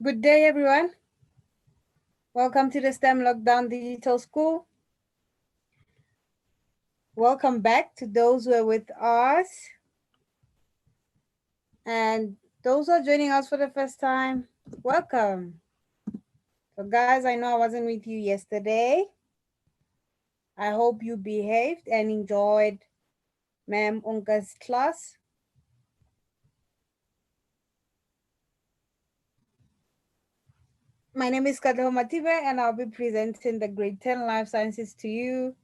Good day, everyone. Welcome to the STEM Lockdown Digital School. Welcome back to those who are with us and those who are joining us for the first time. Welcome. So, guys, I know I wasn't with you yesterday. I hope you behaved and enjoyed Ma'am Unka's class. My name is Kahoot Results and I'll be presenting the grade 10 life sciences to you.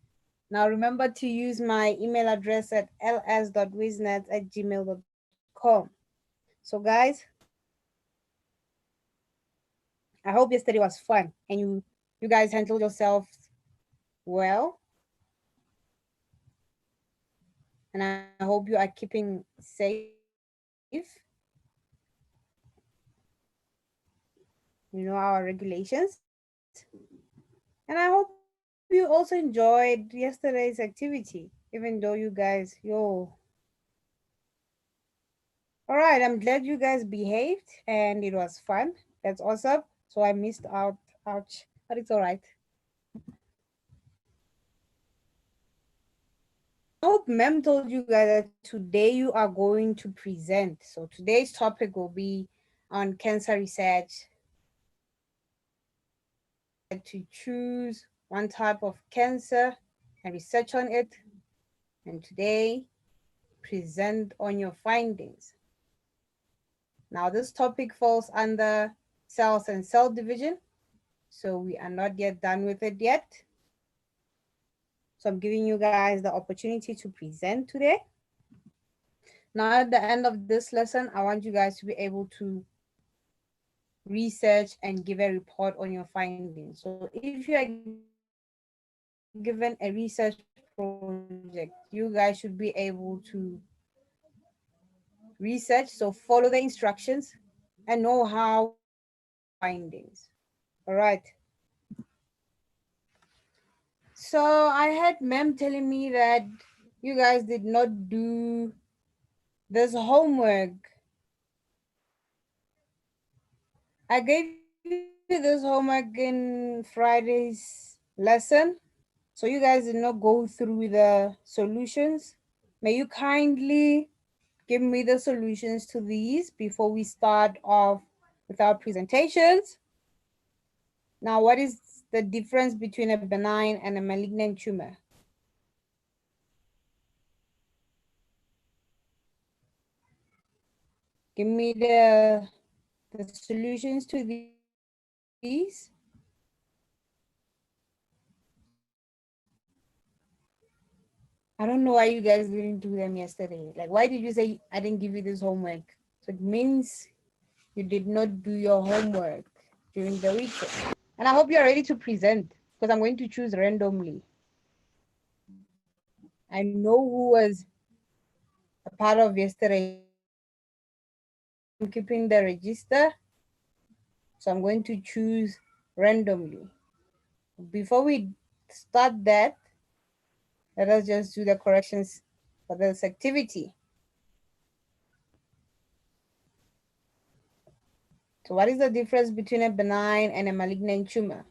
Now remember to use my email address at ls.wisnet@gmail.com. So guys, I hope yesterday was fun and you guys handled yourselves well. And I hope you are keeping safe. You know our regulations. And I hope you also enjoyed yesterday's activity, even though you guys, All right, I'm glad you guys behaved and it was fun. That's awesome. So I missed out. Ouch. But it's all right. I hope Mem told you guys that today you are going to present. So today's topic will be on cancer research. To choose one type of cancer and research on it. And today, present on your findings. Now, this topic falls under cells and cell division. So we are not yet done with it yet. So I'm giving you guys the opportunity to present today. Now at the end of this lesson, I want you guys to be able to research and give a report on your findings. So if you are given a research project, you guys should be able to research. So follow the instructions and know how to present your findings. All right. So I had ma'am telling me that you guys did not do this homework. I gave you this homework in Friday's lesson. So you guys did not go through the solutions. May you kindly give me the solutions to these before we start off with our presentations. Now, what is the difference between a benign and a malignant tumor? Give me the solutions to these. I don't know why you guys didn't do them yesterday. Like, why did you say I didn't give you this homework? So it means you did not do your homework during the weekend. And I hope you're ready to present because I'm going to choose randomly. I know who was a part of yesterday's class. I'm keeping the register, so I'm going to choose randomly. Before we start that, let us just do the corrections for this activity. So what is the difference between a benign and a malignant tumor?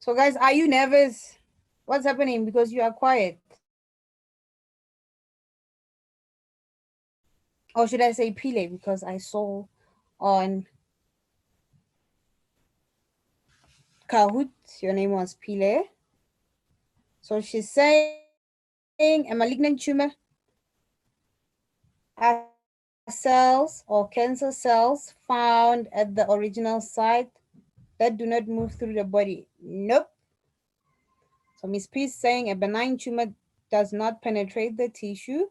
So guys, are you nervous? What's happening? Because you are quiet. Or should I say Pile? Because I saw on Kahoot, your name was Pile. So she's saying a malignant tumor are cells or cancer cells found at the original site that do not move through the body. Nope. So Miss P is saying a benign tumor does not penetrate the tissue.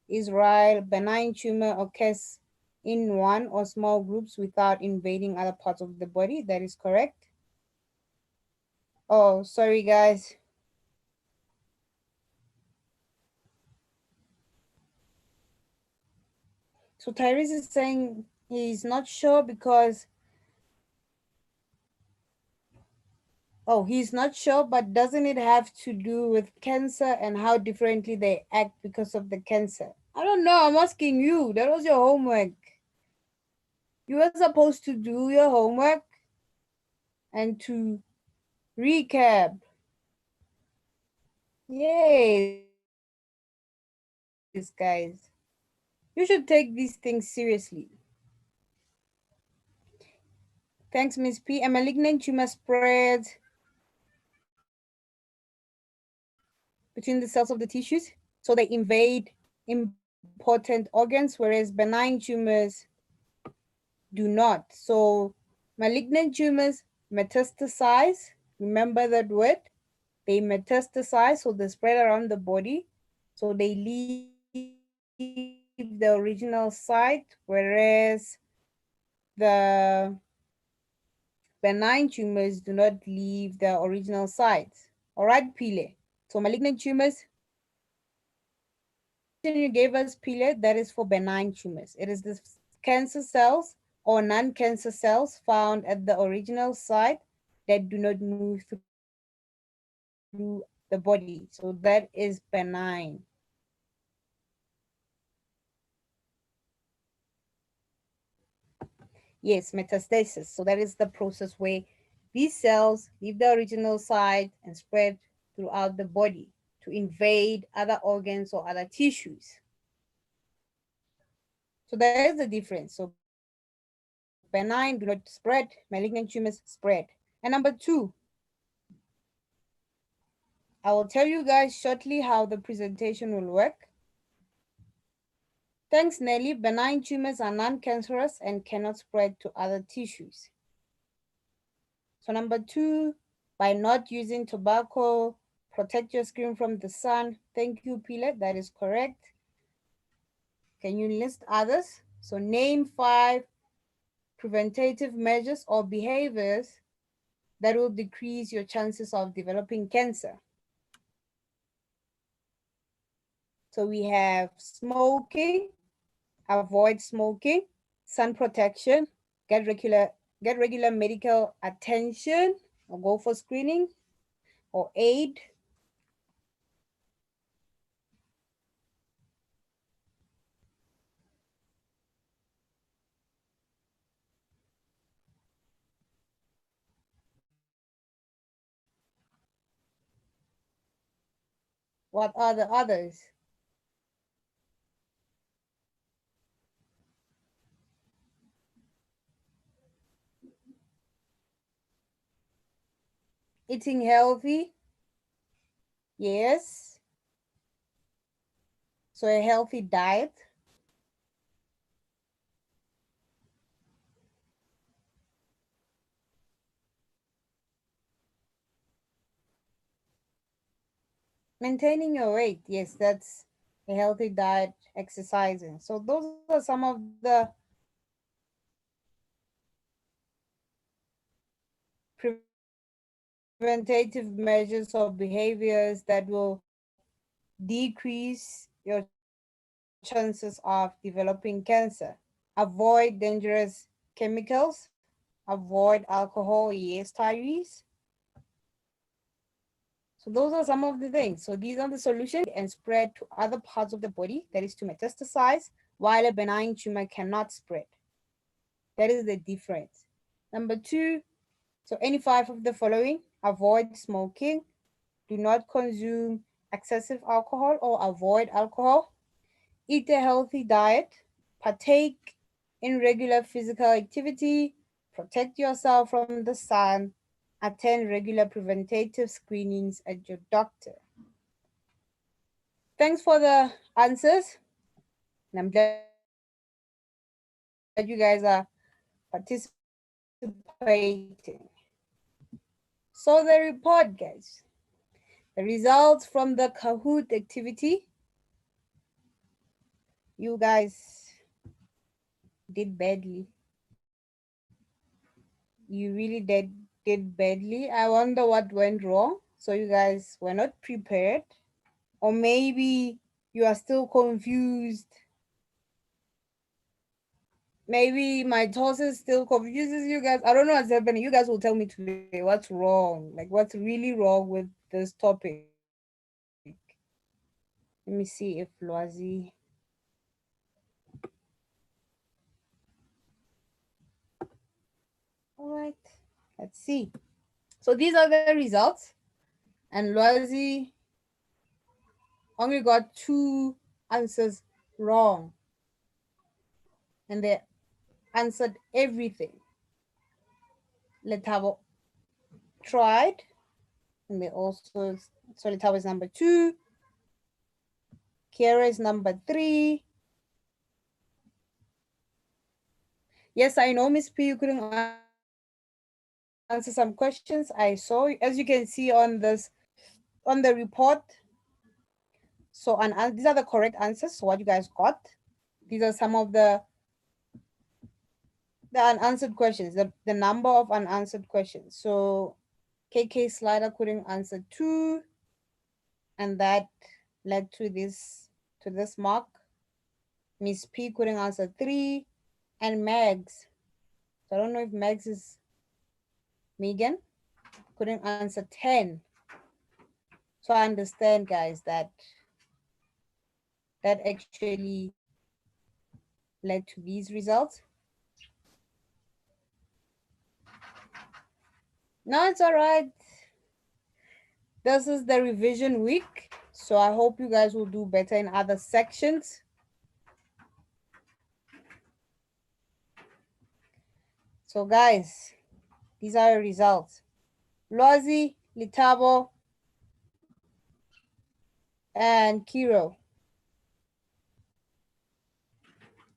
Israel benign tumor occurs in one or small groups without invading other parts of the body. That is correct. Oh, sorry guys. So Tyrese is saying he's not sure because Oh, he's not sure, but doesn't it have to do with cancer and how differently they act because of the cancer? I don't know. I'm asking you. That was your homework. You were supposed to do your homework and to recap. Yes, guys. You should take these things seriously. Thanks, Miss P. A malignant tumor spreads between the cells of the tissues, so they invade important organs, whereas benign tumors do not. So, malignant tumors metastasize. Remember that word? They metastasize, so they spread around the body. So, they leave the original site, whereas the benign tumors do not leave the original site. All right, Pile. So, malignant tumors, the definition you gave us, Pile, that is for benign tumors. It is the cancer cells or non cancer cells found at the original site that do not move through the body. So, that is benign. Yes, metastasis. So, that is the process where these cells leave the original site and spread throughout the body to invade other organs or other tissues. So there is a difference. So benign do not spread, malignant tumors spread. And number two, I will tell you guys shortly how the presentation will work. Thanks, Nelly. Benign tumors are non-cancerous and cannot spread to other tissues. So number two, by not using tobacco, protect your skin from the sun. Thank you, Pile. That is correct. Can you list others? So name 5 preventative measures or behaviors that will decrease your chances of developing cancer. So we have smoking, avoid smoking, sun protection, get regular get regular medical attention or go for screening or aid. What are the others? Eating healthy, yes. So a healthy diet, maintaining your weight, yes, that's a healthy diet, exercising. So those are some of the preventative measures or behaviors that will decrease your chances of developing cancer. Avoid dangerous chemicals, avoid alcohol, yes, Tyrese. So those are some of the things. So these are the solutions and spread to other parts of the body, that is to metastasize, while a benign tumor cannot spread. That is the difference. Number two, so any 5 of the following: avoid smoking, do not consume excessive alcohol or avoid alcohol, eat a healthy diet, partake in regular physical activity, protect yourself from the sun, attend regular preventative screenings at your doctor. Thanks for the answers. And I'm glad you guys are participating. So, the report, guys. The results from the Kahoot activity. You guys did badly. You really did badly. I wonder what went wrong. So you guys were not prepared, or maybe you are still confused. maybe my tosses still confuses you guys. I don't know what's happening. You guys will tell me today what's wrong. Like what's really wrong with this topic. Let me see if Loazi. All right. Let's see. So these are the results. And Loazi only got two answers wrong. And they answered everything. Letabo tried. And they also, so Letabo is number 2. Kiara is number 3. Yes, I know, Miss P, you couldn't answer some questions. I saw, as you can see on the report. So these are the correct answers. So what you guys got. These are some of the unanswered questions, the number of unanswered questions. So KK Slider couldn't answer 2, and that led to this mark. Miss P couldn't answer 3, and Megs. So I don't know if Megs is Megan, couldn't answer 10. So I understand, guys, that actually led to these results. No, it's all right. This is the revision week, so I hope you guys will do better in other sections. So guys, these are the results. Loazi, Litabo, and Kiro.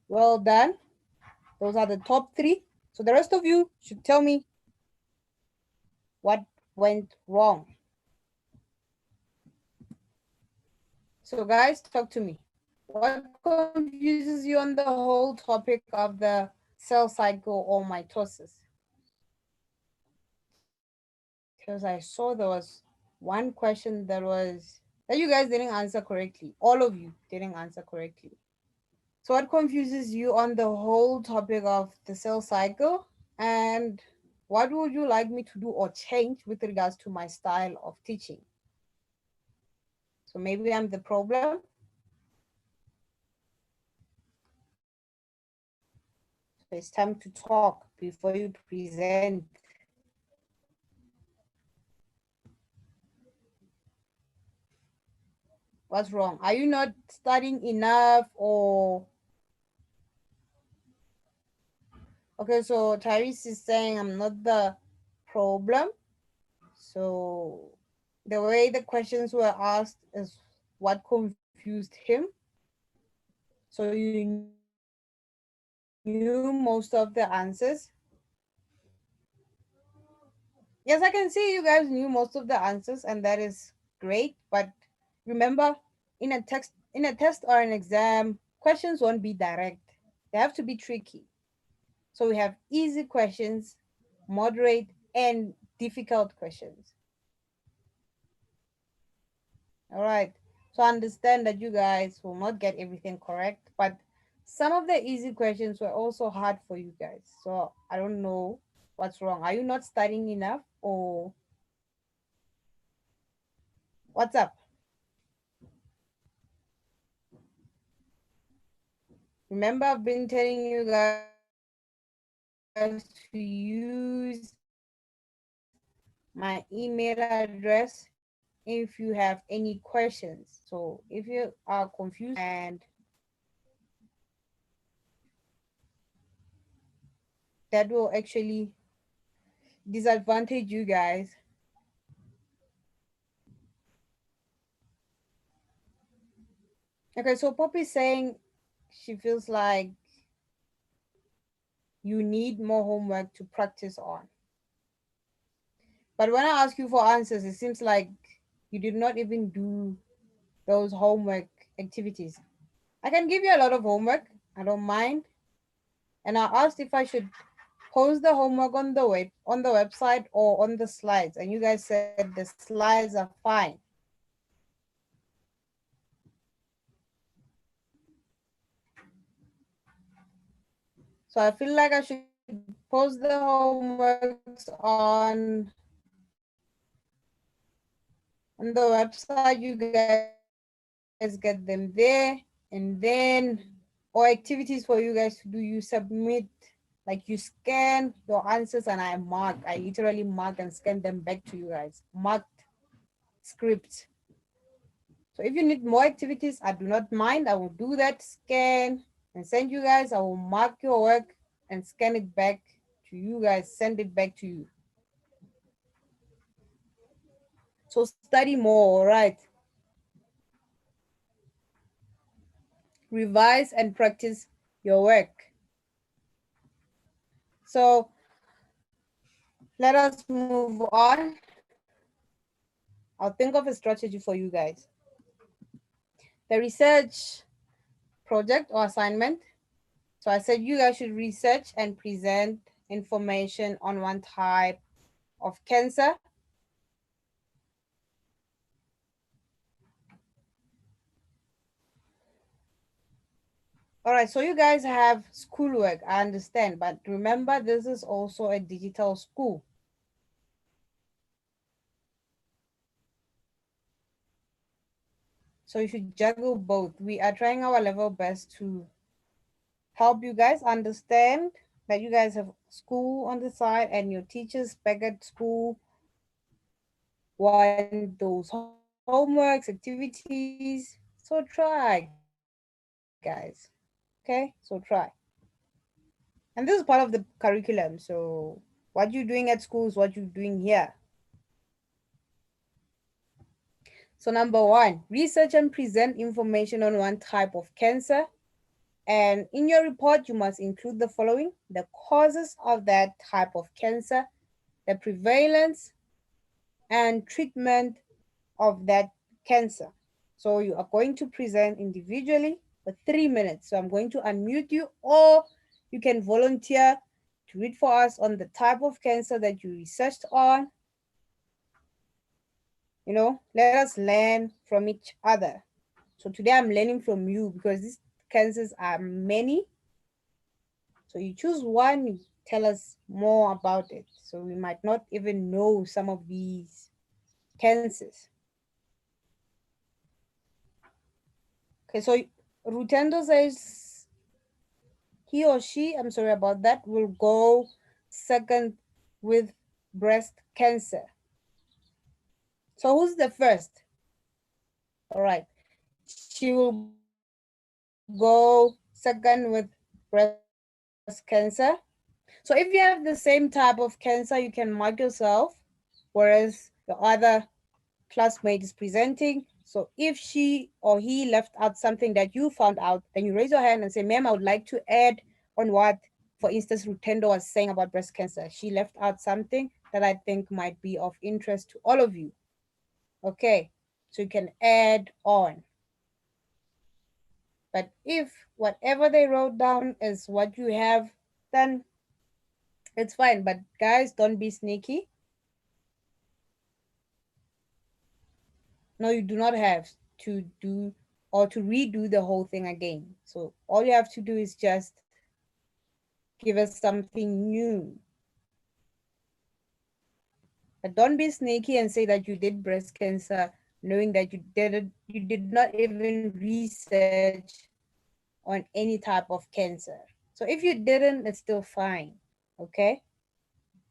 Well done. Those are the top 3. So the rest of you should tell me what went wrong. So guys, talk to me. What confuses you on the whole topic of the cell cycle or mitosis? Because I saw there was one question that you guys didn't answer correctly. All of you didn't answer correctly. So what confuses you on the whole topic of the cell cycle? And what would you like me to do or change with regards to my style of teaching? So maybe I'm the problem. So it's time to talk before you present. What's wrong? Are you not studying enough or? Okay, so Tyrese is saying I'm not the problem. So the way the questions were asked is what confused him. So you knew most of the answers. Yes, I can see you guys knew most of the answers, and that is great. But remember, in a test or an exam, questions won't be direct. They have to be tricky. So we have easy questions, moderate, and difficult questions. All right. So I understand that you guys will not get everything correct, but some of the easy questions were also hard for you guys. So I don't know what's wrong. Are you not studying enough or what's up? Remember, I've been telling you guys to use my email address if you have any questions. So if you are confused and that will actually disadvantage you guys. Okay, so Poppy's saying she feels like you need more homework to practice on. But when I ask you for answers, it seems like you did not even do those homework activities. I can give you a lot of homework. I don't mind. And I asked if I should post the homework on the website or on the slides, and you guys said the slides are fine. So I feel like I should post the homeworks on the website. You guys get them there, and then or activities for you guys to do. You submit, like you scan your answers, and I literally mark and scan them back to you guys. Marked script. So if you need more activities, I do not mind. I will do that, scan and send you guys. I will mark your work and scan it back to you guys, send it back to you. So study more, all right? Revise and practice your work. So let us move on. I'll think of a strategy for you guys. The research project or assignment. So I said you guys should research and present information on one type of cancer. All right, so you guys have schoolwork, I understand, but remember this is also a digital school. So you should juggle both. We are trying our level best to help you guys understand that you guys have school on the side and your teachers back at school want those homeworks, activities. So try, guys. Okay, so try. And this is part of the curriculum. So what you're doing at school is what you're doing here. So number one, research and present information on one type of cancer. And in your report, you must include the following: the causes of that type of cancer, the prevalence and treatment of that cancer. So you are going to present individually for 3 minutes. So I'm going to unmute you, or you can volunteer to read for us on the type of cancer that you researched on. Let us learn from each other. So today I'm learning from you because these cancers are many. So you choose one, you tell us more about it. So we might not even know some of these cancers. Okay, so Rutendo says he or she, I'm sorry about that, will go second with breast cancer. So who's the first? All right, she will go second with breast cancer. So if you have the same type of cancer, you can mark yourself, whereas your other classmate is presenting. So if she or he left out something that you found out, then you raise your hand and say, ma'am, I would like to add on what, for instance, Rutendo was saying about breast cancer. She left out something that I think might be of interest to all of you. Okay, so you can add on. But if whatever they wrote down is what you have, then it's fine. But guys, don't be sneaky. No, you do not have to do or to redo the whole thing again. So all you have to do is just give us something new. But don't be sneaky and say that you did breast cancer knowing that you did not even research on any type of cancer. So if you didn't, it's still fine. Okay?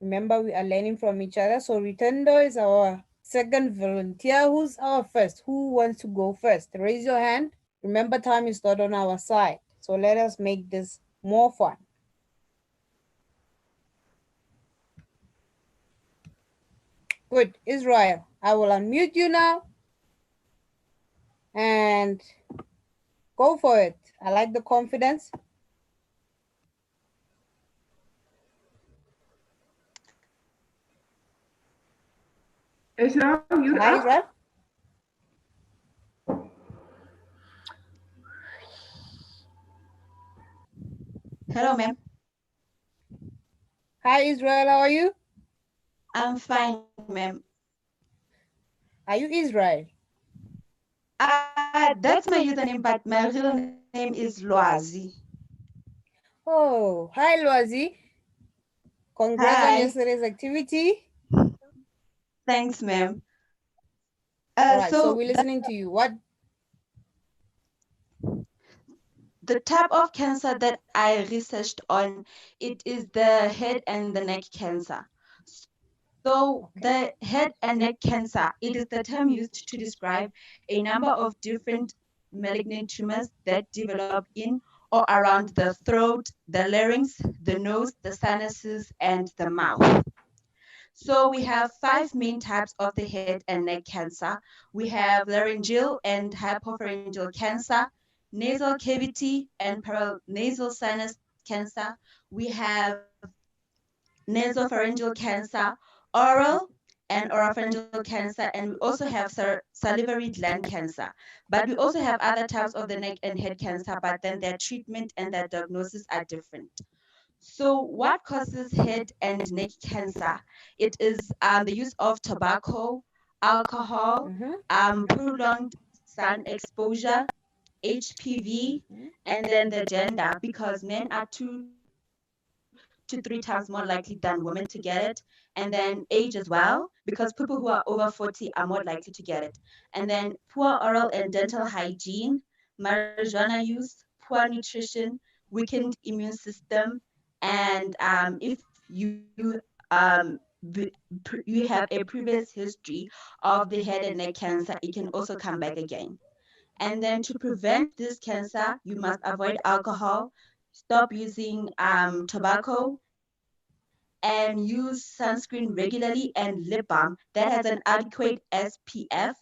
Remember, we are learning from each other. So Ritendo is our second volunteer. Who's our first? Who wants to go first? Raise your hand. Remember, time is not on our side. So let us make this more fun. Good, Israel. I will unmute you now and go for it. I like the confidence. Israel, you're Hi, up. Israel. Hello, ma'am. Hi, Israel. How are you? I'm fine, ma'am. Are you Israel? That's my username, but my real name is Loazi. Oh, hi, Loazi. Congrats on Hi. yesterday's activity. Thanks, ma'am. All right, so So we're listening to you. What? the type of cancer that I researched on, it is the head and the neck cancer. So the Okay. head and neck cancer, it is the term used to describe a number of different malignant tumors that develop in or around the throat, the larynx, the nose, the sinuses, and the mouth. So we have five main types of the head and neck cancer. We have laryngeal and hypopharyngeal cancer, nasal cavity and paranasal sinus cancer. We have nasopharyngeal cancer, oral and oropharyngeal cancer, and we also have salivary gland cancer. But we also have other types of the neck and head cancer, but then their treatment and their diagnosis are different. So, what causes head and neck cancer? It is the use of tobacco, alcohol, Mm-hmm. prolonged sun exposure, HPV, and then the gender, because men are 2 to 3 times more likely than women to get it, and then age as well, because people who are over 40 are more likely to get it, and then poor oral and dental hygiene, marijuana use, poor nutrition, weakened immune system, and if you you have a previous history of the head and neck cancer, it can also come back again. And then to prevent this cancer, you must avoid alcohol, stop using tobacco, and use sunscreen regularly and lip balm that has an adequate SPF,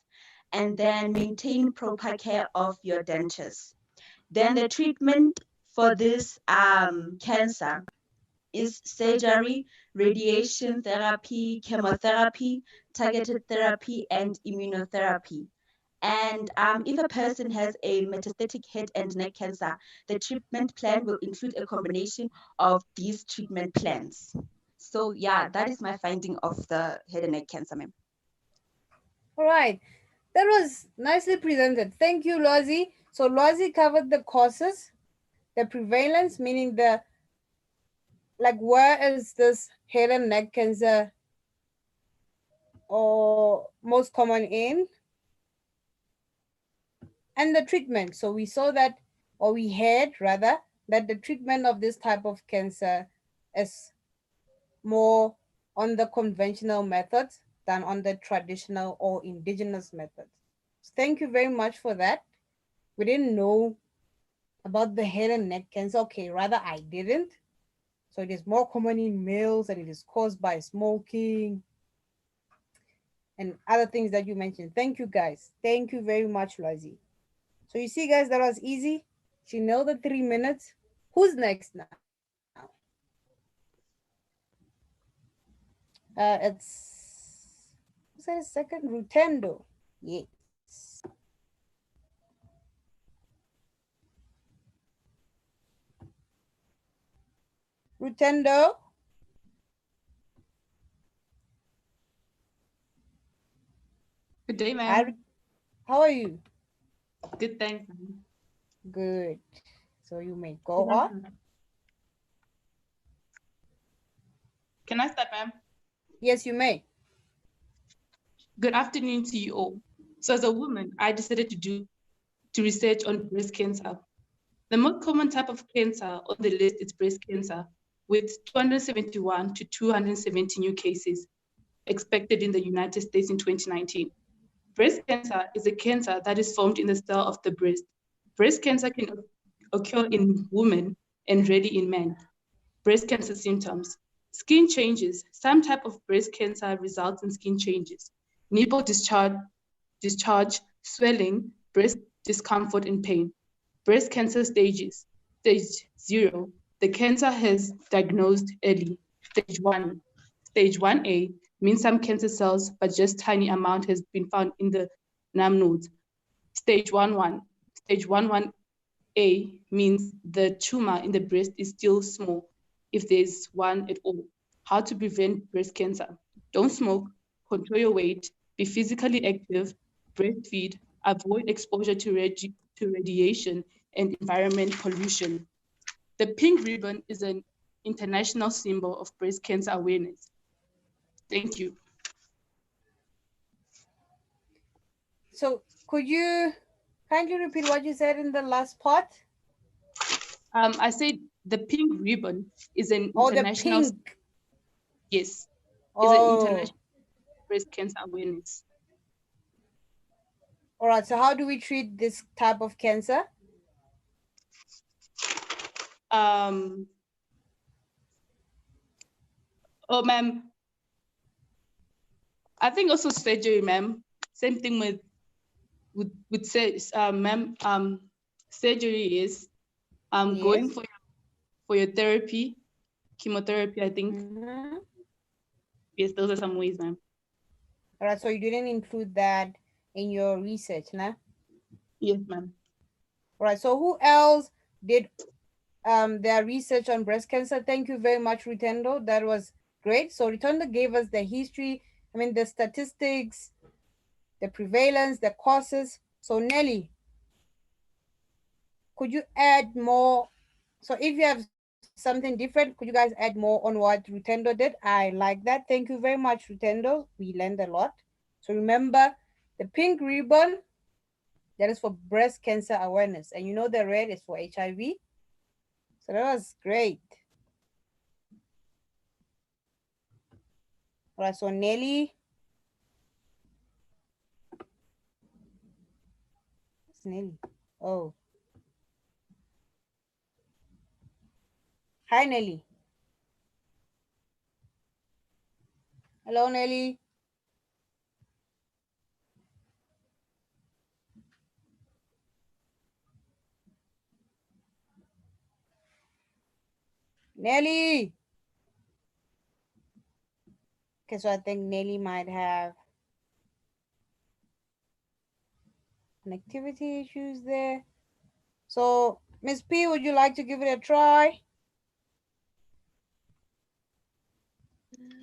and then maintain proper care of your dentures. Then the treatment for this cancer is surgery, radiation therapy, chemotherapy, targeted therapy, and immunotherapy. And if a person has a metastatic head and neck cancer, the treatment plan will include a combination of these treatment plans. So, yeah, that is my finding of the head and neck cancer, ma'am. All right. That was nicely presented. Thank you, Loazi. So Loazi covered the causes, the prevalence, meaning the like where is this head and neck cancer or most common in, and the treatment. So we saw that, or we heard rather, that the treatment of this type of cancer is more on the conventional methods than on the traditional or indigenous methods. So thank you very much for that. We didn't know about the head and neck cancer. Okay, rather I didn't. So it is more common in males and it is caused by smoking and other things that you mentioned. Thank you guys. Thank you very much, Loisy. So you see, guys, that was easy. She nailed the 3 minutes. Who's next now? It's who's that a second? Rutendo. Yes. Rutendo. Good day, Hi, ma'am. how are you? Good, thanks, ma'am. Good. So you may Can go I on. start? Can I start, ma'am? Yes, you may. Good afternoon to you all. So as a woman, I decided to research on breast cancer. The most common type of cancer on the list is breast cancer, with 271 to 270 new cases expected in the United States in 2019. Breast cancer is a cancer that is formed in the cell of the breast. Breast cancer can occur in women and rarely in men. Breast cancer symptoms. Skin changes. Some type of breast cancer results in skin changes. Nipple discharge, swelling, breast discomfort and pain. Breast cancer stages. Stage 0. The cancer has diagnosed early. Stage 1. Stage 1A means some cancer cells, but just tiny amount has been found in the NAM nodes. Stage 1-1. Stage 1-1A means the tumor in the breast is still small, if there's one at all. How to prevent breast cancer? Don't smoke, control your weight, be physically active, breastfeed, avoid exposure to radiation and environment pollution. The pink ribbon is an international symbol of breast cancer awareness. Thank you. So could you kindly repeat what you said in the last part? I said the pink ribbon is an Oh, the international. pink. Yes, is an Oh, international breast cancer awareness. all right. So how do we treat this type of cancer? Oh, ma'am. I think also surgery, ma'am. Same thing with say, ma'am. Surgery is Yes. going for your therapy, chemotherapy. I think. Yes, those are some ways, ma'am. All right. So you didn't include that in your research, nah? Yes, ma'am. All right. So who else did their research on breast cancer? Thank you very much, Rutendo. That was great. So Rutendo gave us the history. I mean, the statistics, the prevalence, the causes. So Nelly, could you add more? So if you have something different, could you guys add more on what Rutendo did? I like that. Thank you very much, Rutendo. We learned a lot. So remember, the pink ribbon, that is for breast cancer awareness. And you know the red is for HIV. So that was great. All right, so Nelly. It's Nelly. Oh. Hi, Nelly. Hello, Nelly. Nelly. Okay, so I think Nelly might have connectivity issues there. So, Miss P, would you like to give it a try?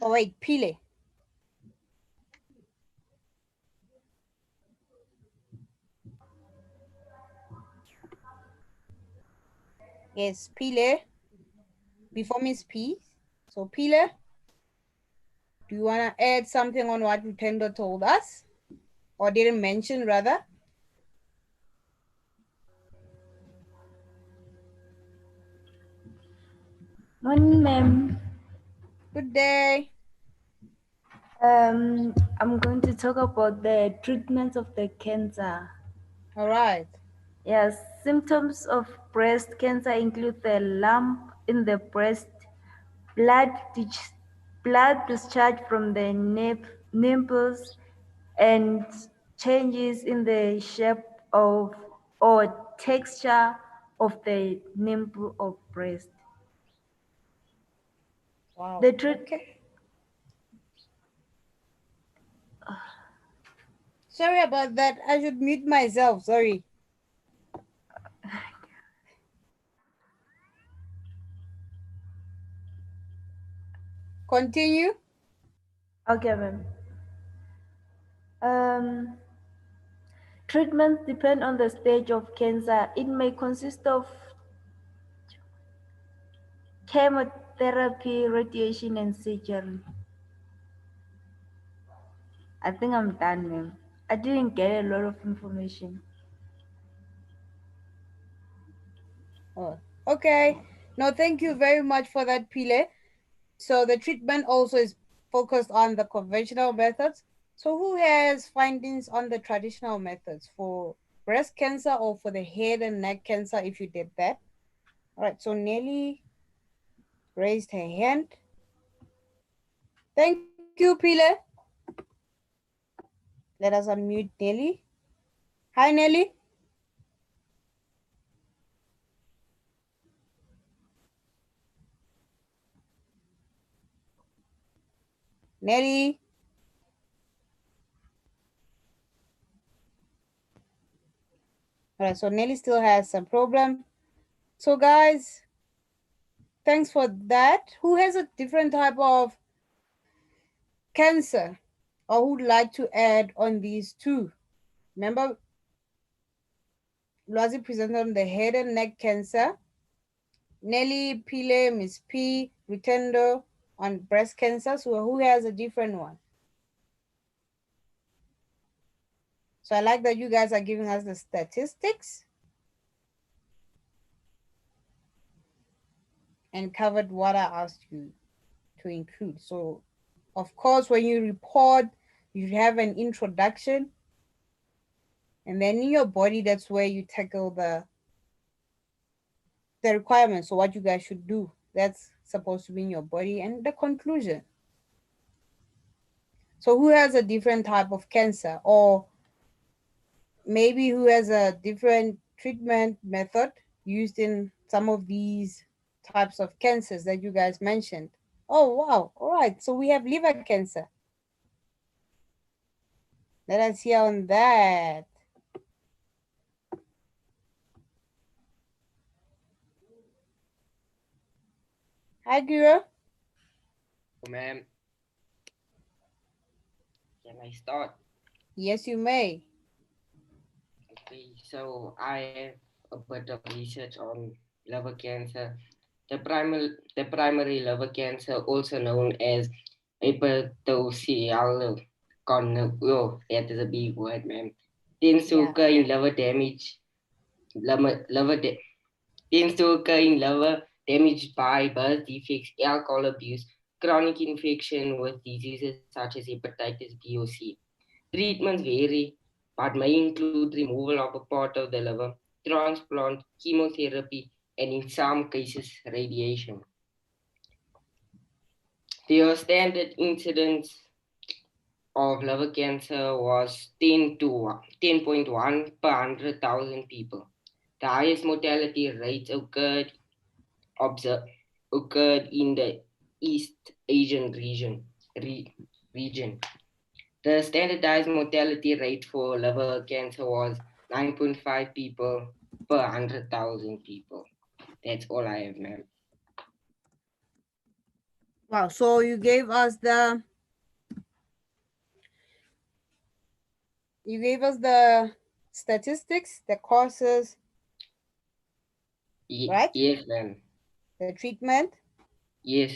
Oh, wait, Pile. Yes, Pile. Before Miss P. So, Pile, do you want to add something on what Rutendo told us? Or didn't mention, rather? Morning, ma'am. Good day. I'm going to talk about the treatment of the cancer. All right. Yes, symptoms of breast cancer include the lump in the breast, blood, blood discharge from the nipples, and changes in the shape of or texture of the nipple of breast. Wow. The treat Okay. Sorry about that. I should mute myself. Sorry. Continue. Okay, ma'am. Um, Treatments depend on the stage of cancer. It may consist of chemotherapy, radiation, and surgery. I think I'm done, ma'am. I didn't get a lot of information. Oh, okay. No, thank you very much for that, Pile. So the treatment also is focused on the conventional methods. So who has findings on the traditional methods for breast cancer or for the head and neck cancer if you did that? All right, so Nelly raised her hand. Thank you, Pile. Let us unmute Nelly. Hi, Nelly. Nelly. All right, so Nelly still has some problem. So guys, thanks for that. Who has a different type of cancer or would like to add on these two? Remember, Lwazi presented on the head and neck cancer. Nelly, Pile, Miss P, Rutendo on breast cancer. So who has a different one? So I like that you guys are giving us the statistics and covered what I asked you to include. So of course, when you report, you have an introduction, and then in your body, that's where you tackle the requirements. So what you guys should do, that's supposed to be in your body, and the conclusion. So who has a different type of cancer, or maybe who has a different treatment method used in some of these types of cancers that you guys mentioned? Oh, wow. All right. So we have liver cancer. Let us hear on that. Hi, Guru. Ma'am, can I start? Yes, you may. Okay, so I have a bit of research on liver cancer. The primary liver cancer, also known as hepatocellular carcinoma, oh, that is a big word, ma'am, tends to occur in liver damage, tends to occur in liver damaged by birth defects, alcohol abuse, chronic infection with diseases such as hepatitis B or C. Treatments vary, but may include removal of a part of the liver, transplant, chemotherapy, and in some cases, radiation. The standard incidence of liver cancer was 10.1 per 100,000 people. The highest mortality rates occurred in the East Asian region. The standardized mortality rate for liver cancer was 9.5 people per 100,000 people. That's all I have, ma'am. Wow. So you gave us the statistics, the causes, right? Yes, ma'am. The treatment. Yes.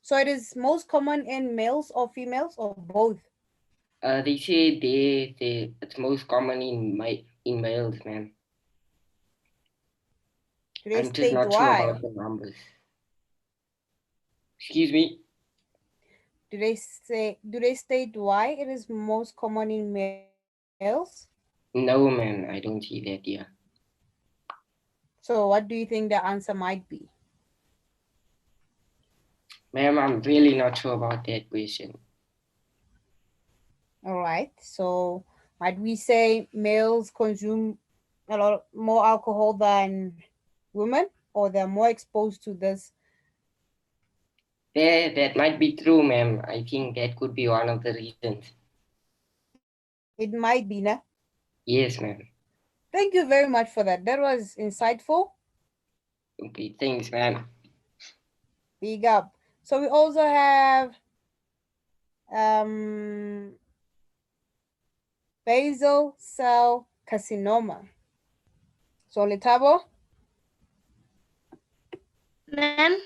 So it is most common in males or females or both? They say it's most common in males, ma'am. Do they I'm just state not sure why? about the numbers. Excuse me? Do they state why it is most common in males? No, ma'am, I don't see that here. So what do you think the answer might be? Ma'am, I'm really not sure about that question. All right. So might we say males consume a lot more alcohol than women, or they're more exposed to this? That might be true, ma'am. I think that could be one of the reasons. It might be, nah? Yes, ma'am. Thank you very much for that. That was insightful. Okay, thanks, ma'am. Big up. So we also have basal cell carcinoma. So Letabo? Ma'am?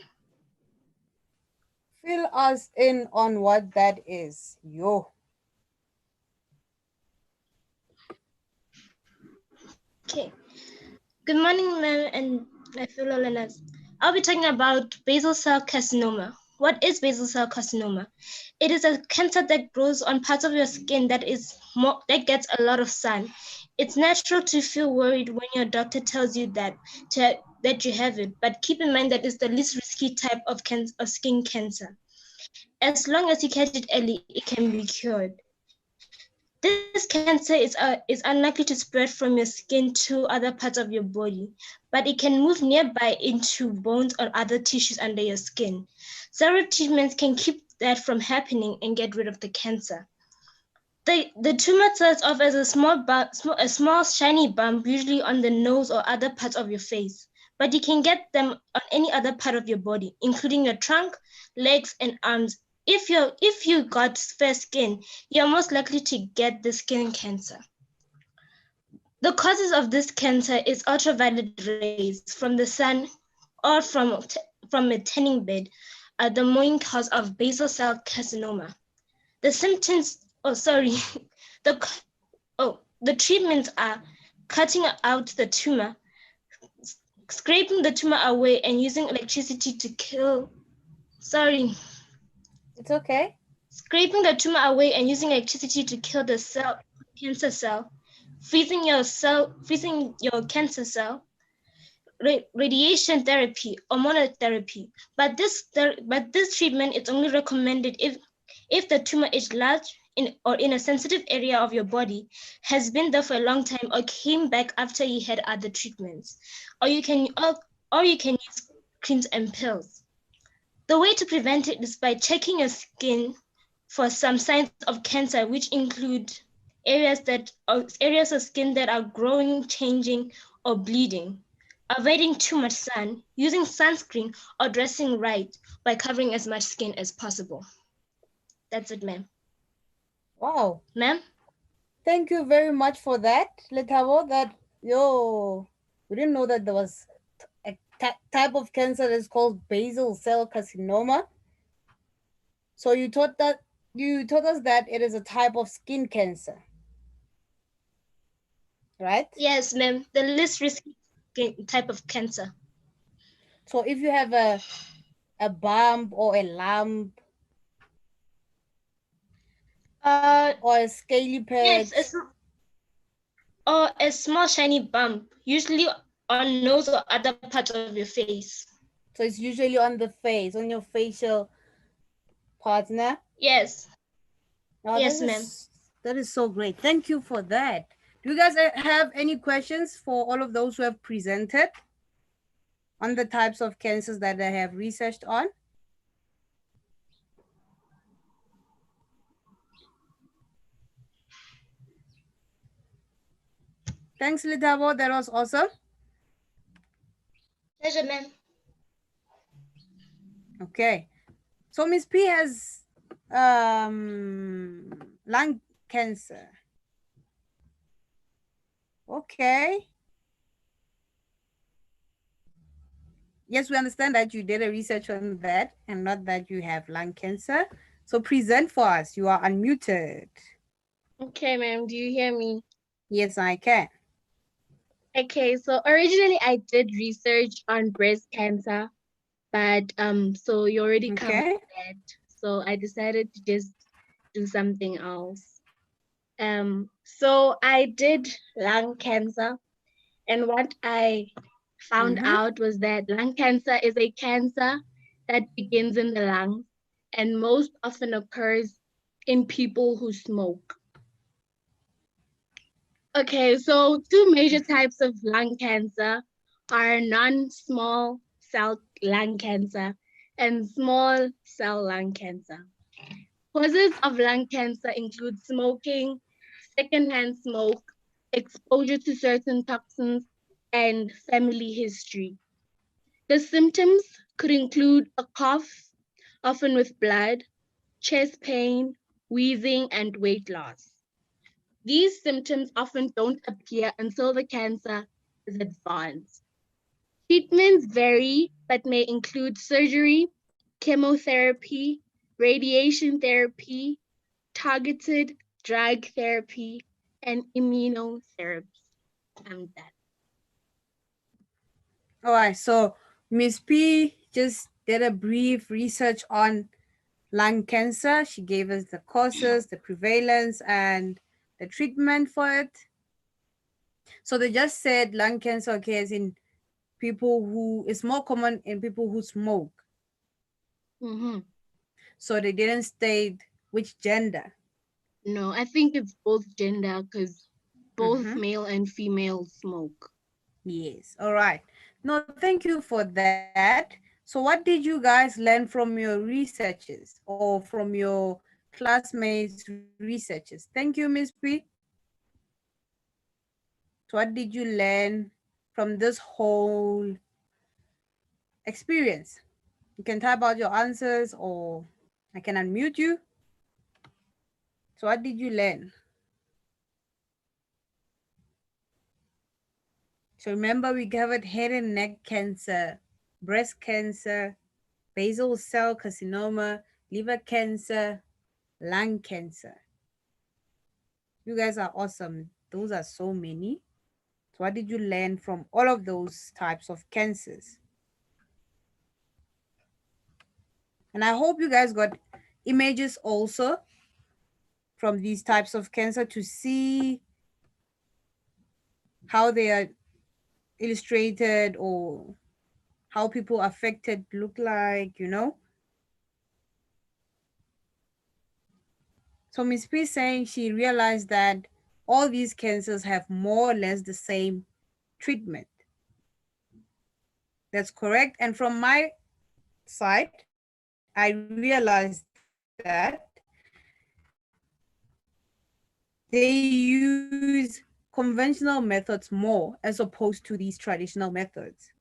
Fill us in on what that is. Yo. Okay. Good morning, ma'am, and my fellow learners. I'll be talking about basal cell carcinoma. What is basal cell carcinoma? It is a cancer that grows on parts of your skin that gets a lot of sun. It's natural to feel worried when your doctor tells you that you have it, but keep in mind that it's the least risky type of skin cancer. As long as you catch it early, it can be cured. This cancer is unlikely to spread from your skin to other parts of your body, but it can move nearby into bones or other tissues under your skin. Several treatments can keep that from happening and get rid of the cancer. The tumor starts off as a small shiny bump, usually on the nose or other parts of your face, but you can get them on any other part of your body, including your trunk, legs, and arms. If you got fair skin, you're most likely to get the skin cancer. The causes of this cancer is ultraviolet rays from the sun or from a tanning bed are the main cause of basal cell carcinoma. The symptoms, the treatments are cutting out the tumor, scraping the tumor away, and using electricity to kill. It's okay. Scraping the tumor away and using electricity to kill the cancer cell, freezing your cancer cell, radiation therapy, hormonotherapy. But this treatment is only recommended if the tumor is large in a sensitive area of your body, has been there for a long time, or came back after you had other treatments, or you can use creams and pills. The way to prevent it is by checking your skin for some signs of cancer, which include areas of skin that are growing, changing, or bleeding. Avoiding too much sun, using sunscreen, or dressing right by covering as much skin as possible. That's it, ma'am. Wow. Ma'am? Thank you very much for that, Letabo. We didn't know that there was a type of cancer that's called basal cell carcinoma. So you taught us that it is a type of skin cancer, right? Yes, ma'am. The least risky type of cancer. So if you have a bump or a lump or a scaly patch, yes, or a small shiny bump, usually on nose or other parts of your face. so it's usually on the face, on your facial partner. Yes. Oh, Yes, ma'am. That is so great. Thank you for that. Do you guys have any questions for all of those who have presented on the types of cancers that they have researched on? Thanks, Litavo. That was awesome. Pleasure, ma'am. Okay. So Miss P has lung cancer. Okay. Yes, we understand that you did a research on that and not that you have lung cancer. So present for us. You are unmuted. Okay, ma'am. Do you hear me? Yes, I can. Okay, so originally I did research on breast cancer, but so you already covered that. So I decided to just do something else. So I did lung cancer, and what I found out was that lung cancer is a cancer that begins in the lungs and most often occurs in people who smoke. Okay, so two major types of lung cancer are non-small cell lung cancer and small cell lung cancer. Causes of lung cancer include smoking, secondhand smoke, exposure to certain toxins, and family history. The symptoms could include a cough, often with blood, chest pain, wheezing, and weight loss. These symptoms often don't appear until the cancer is advanced. Treatments vary, but may include surgery, chemotherapy, radiation therapy, targeted drug therapy, and immunotherapy. And that. All right, so Miss P just did a brief research on lung cancer. She gave us the causes, the prevalence, and the treatment for it. So they just said lung cancer occurs in people who is more common in people who smoke. So they didn't state which gender. No, I think it's both gender because both male and female smoke. Yes. All right. No, thank you for that. So what did you guys learn from your researches or from your classmates' researches? Thank you, Miss P. So what did you learn from this whole experience? You can type out your answers or I can unmute you. So what did you learn? So remember we covered head and neck cancer breast cancer, basal cell carcinoma, liver cancer, lung cancer. You guys are awesome. Those are so many. So what did you learn from all of those types of cancers? And I hope you guys got images also from these types of cancer to see how they are illustrated or how people affected look like, you know. So Miss P saying she realized that all these cancers have more or less the same treatment. That's correct. And from my side, I realized that they use conventional methods more as opposed to these traditional methods.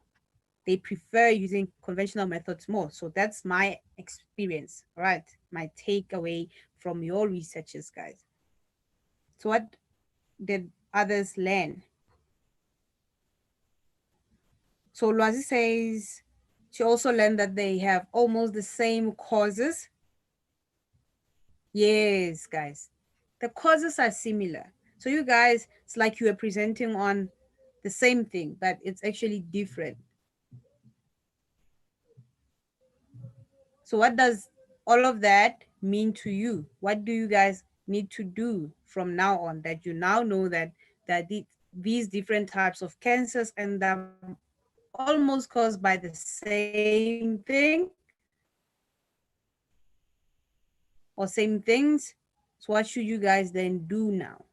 They prefer using conventional methods more. So that's my experience, right? My takeaway from your researches, guys. So what did others learn? So Lwazi says she also learned that they have almost the same causes. Yes, guys, the causes are similar. So you guys, it's like you are presenting on the same thing, but it's actually different. So what does all of that mean to you? What do you guys need to do from now on that you now know that these different types of cancers and they're almost caused by the same thing or same things? So what should you guys then do now?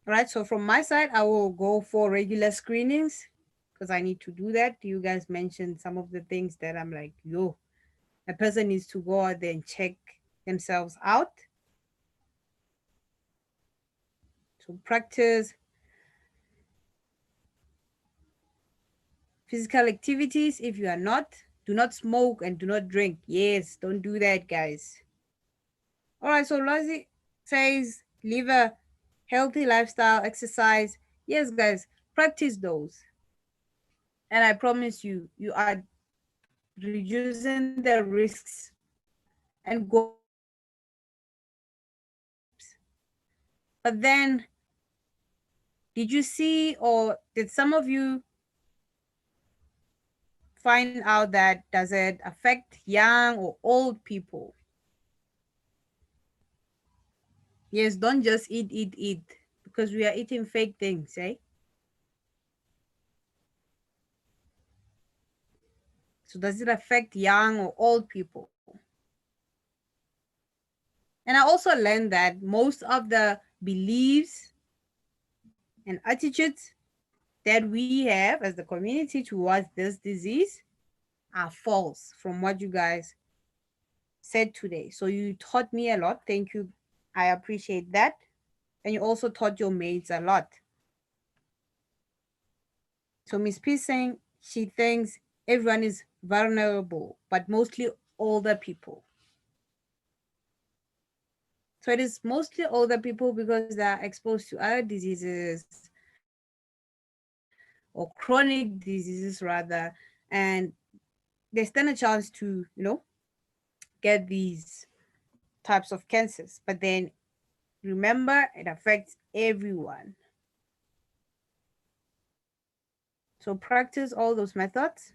All right, so from my side, I will go for regular screenings because I need to do that. You guys mentioned some of the things that I'm like, yo, a person needs to go out there and check themselves out. So practice physical activities. If you are not, do not smoke and do not drink. Yes, don't do that, guys. All right, so Lozi says live a healthy lifestyle, exercise. Yes, guys, practice those. And I promise you, you are reducing the risks and going towards relapse. But then, did you see or did some of you find out that does it affect young or old people? Yes, don't just eat, because we are eating fake things, eh? So does it affect young or old people? And I also learned that most of the beliefs and attitudes that we have as the community towards this disease are false from what you guys said today. So you taught me a lot. Thank you. I appreciate that. And you also taught your mates a lot. So Miss P saying she thinks everyone is vulnerable, but mostly older people. So it is mostly older people because they are exposed to other diseases or chronic diseases rather, and they stand a chance to, get these types of cancers. But then remember, it affects everyone. So practice all those methods.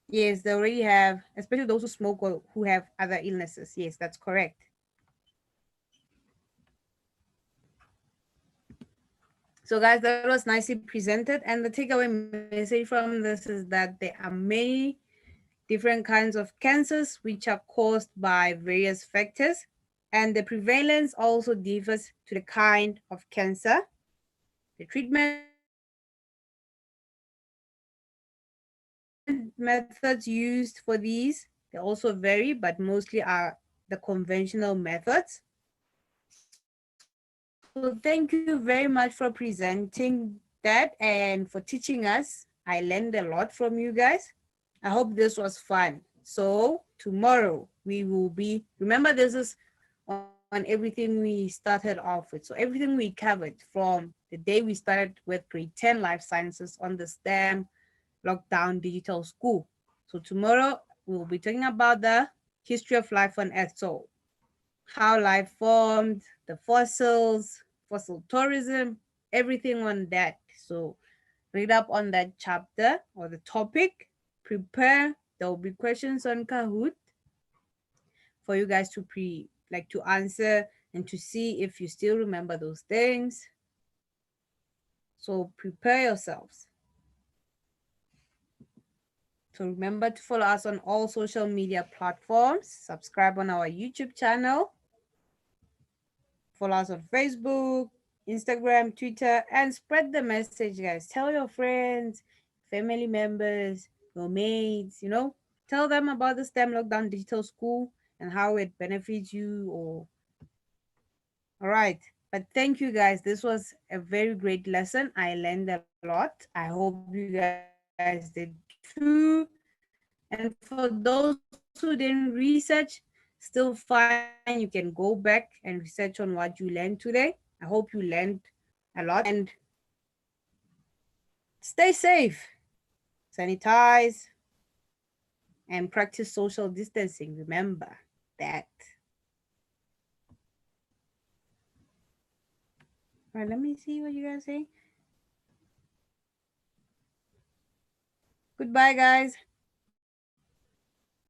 Yes, they already have, especially those who smoke or who have other illnesses. Yes, that's correct. So guys, that was nicely presented. And the takeaway message from this is that there are many different kinds of cancers which are caused by various factors. And the prevalence also differs to the kind of cancer. The treatment methods used for these, they also vary, but mostly are the conventional methods. So thank you very much for presenting that and for teaching us. I learned a lot from you guys. I hope this was fun. So tomorrow we will be, remember this is on everything we started off with. So everything we covered from the day we started with grade 10 life sciences on the STEM lockdown digital school. So tomorrow we'll be talking about the history of life on Earth. So how life formed, the fossils, fossil tourism, everything on that. So read up on that chapter or the topic, prepare. There will be questions on Kahoot for you guys to to answer and to see if you still remember those things. So prepare yourselves. So remember to follow us on all social media platforms, subscribe on our YouTube channel, follow us on Facebook, Instagram, Twitter, and spread the message, guys. Tell your friends, family members, your mates, tell them about the STEM Lockdown Digital School and how it benefits you. All right. But thank you, guys. This was a very great lesson. I learned a lot. I hope you guys did too. And for those who didn't research, still fine. You can go back and research on what you learned today. I hope you learned a lot. And stay safe, sanitize, and practice social distancing. Remember that. All right, let me see what you guys say. Goodbye, guys.